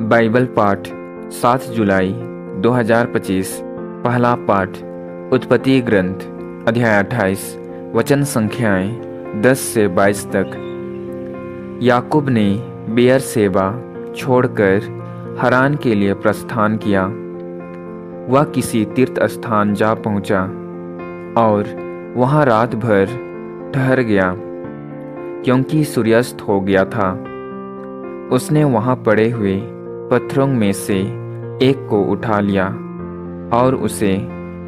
Bible पाठ 7 जुलाई 2025। पहला पाठ उत्पत्ति ग्रंथ अध्याय 28 वचन संख्याएं 10 से 22 तक। याकूब ने बेयरशेबा छोड़कर हरान के लिए प्रस्थान किया। वह किसी तीर्थ स्थान जा पहुंचा और वहां रात भर ठहर गया, क्योंकि सूर्यास्त हो गया था। उसने वहां पड़े हुए पत्थरों में से एक को उठा लिया और उसे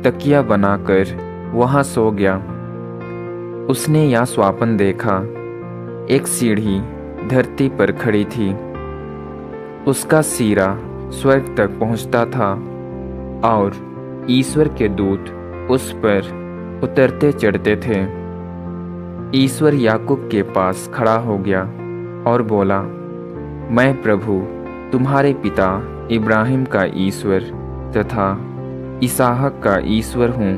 तकिया बनाकर वहां सो गया। उसने यह स्वप्न देखा, एक सीढ़ी धरती पर खड़ी थी, उसका सिरा स्वर्ग तक पहुंचता था और ईश्वर के दूत उस पर उतरते चढ़ते थे। ईश्वर याकूब के पास खड़ा हो गया और बोला, मैं प्रभु तुम्हारे पिता इब्राहिम का ईश्वर तथा इसहाक का ईश्वर हूँ।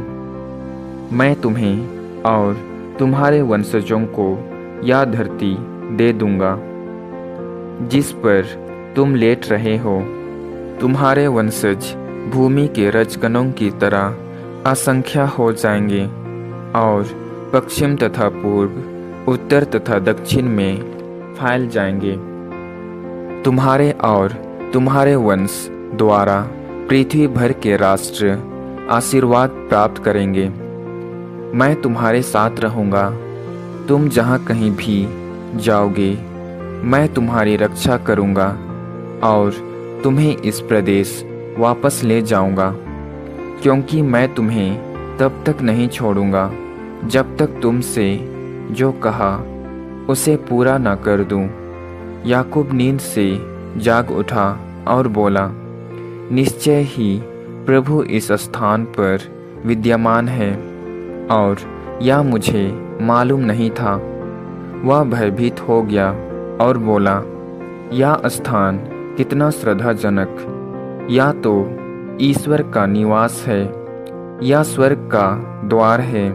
मैं तुम्हें और तुम्हारे वंशजों को यह धरती दे दूंगा जिस पर तुम लेट रहे हो। तुम्हारे वंशज भूमि के रजकणों की तरह असंख्य हो जाएंगे और पश्चिम तथा पूर्व, उत्तर तथा दक्षिण में फैल जाएंगे। तुम्हारे और तुम्हारे वंश द्वारा पृथ्वी भर के राष्ट्र आशीर्वाद प्राप्त करेंगे। मैं तुम्हारे साथ रहूँगा, तुम जहाँ कहीं भी जाओगे मैं तुम्हारी रक्षा करूँगा और तुम्हें इस प्रदेश वापस ले जाऊँगा, क्योंकि मैं तुम्हें तब तक नहीं छोड़ूँगा जब तक तुमसे जो कहा उसे पूरा न कर दूँ। याकूब नींद से जाग उठा और बोला, निश्चय ही प्रभु इस स्थान पर विद्यमान है और यह मुझे मालूम नहीं था। वह भयभीत हो गया और बोला, यह स्थान कितना श्रद्धाजनक, या तो ईश्वर का निवास है या स्वर्ग का द्वार है।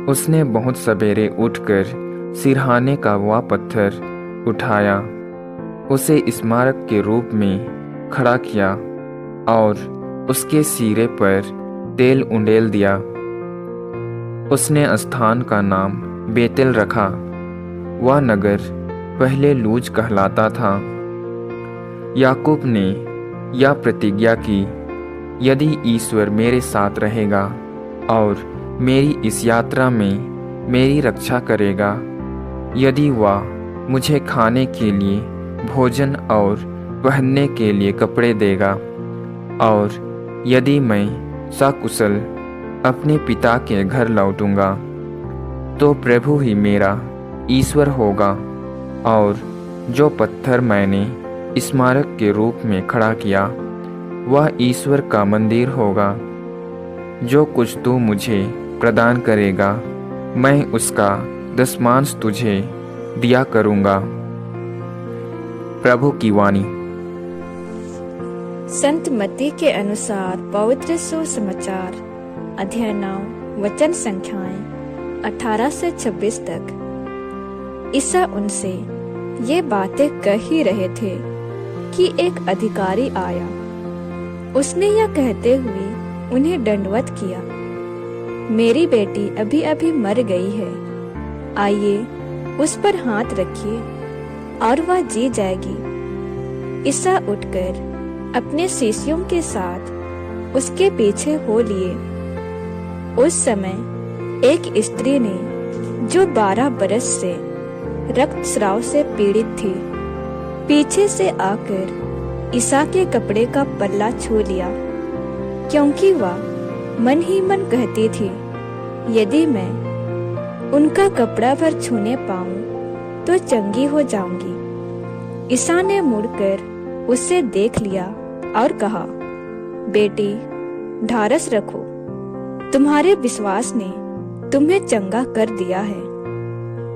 उसने बहुत सवेरे उठकर सिरहाने का वह पत्थर उठाया, उसे स्मारक के रूप में खड़ा किया और उसके सिरे पर तेल उंडेल दिया। उसने स्थान का नाम बेतेल रखा। वह नगर पहले लूज कहलाता था। याकूब ने यह प्रतिज्ञा की, यदि ईश्वर मेरे साथ रहेगा और मेरी इस यात्रा में मेरी रक्षा करेगा, यदि वह मुझे खाने के लिए भोजन और पहनने के लिए कपड़े देगा, और यदि मैं सकुशल अपने पिता के घर लौटूंगा, तो प्रभु ही मेरा ईश्वर होगा और जो पत्थर मैंने स्मारक के रूप में खड़ा किया वह ईश्वर का मंदिर होगा। जो कुछ तू मुझे प्रदान करेगा मैं उसका दशमांश तुझे दिया करूंगा। प्रभु की वाणी। संत मत्ती के अनुसार पवित्र सुसमाचार अध्याय 9 वचन संख्याएं 18 से 26 तक। ईसा उनसे ये बातें कह ही रहे थे कि एक अधिकारी आया। उसने यह कहते हुए उन्हें दंडवत किया, मेरी बेटी अभी अभी मर गई है, आइए उस पर हाथ रखिए और वह जी जाएगी। ईसा उठकर अपने शिष्यों के साथ उसके पीछे हो लिए। उस समय एक स्त्री ने, जो 12 बरस से रक्तस्राव से पीड़ित थी, पीछे से आकर ईसा के कपड़े का पल्ला छू लिया, क्योंकि वह मन ही मन कहती थी, यदि मैं उनका कपड़ा भर छूने पाऊं तो चंगी हो जाऊंगी। ईसा ने मुड़कर उसे देख लिया और कहा, बेटी ढारस रखो, तुम्हारे विश्वास ने तुम्हें चंगा कर दिया है।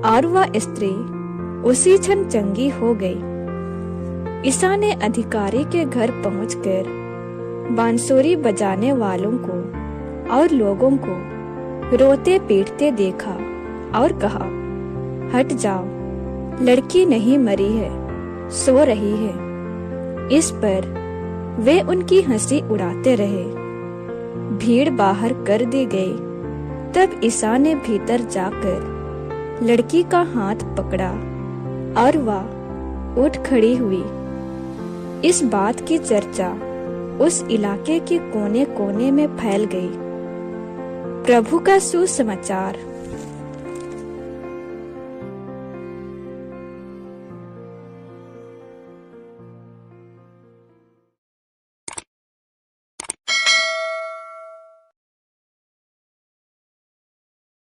और वह स्त्री उसी क्षण चंगी हो गई। ईसा ने अधिकारी के घर पहुंचकर बांसुरी बजाने वालों को और लोगों को रोते पीटते देखा और कहा, हट जाओ, लड़की नहीं मरी है, सो रही है। इस पर वे उनकी हंसी उड़ाते रहे। भीड़ बाहर कर दी गई। तब ईसा ने भीतर जाकर लड़की का हाथ पकड़ा और वह उठ खड़ी हुई। इस बात की चर्चा उस इलाके के कोने कोने में फैल गई। प्रभु का सुसमाचार।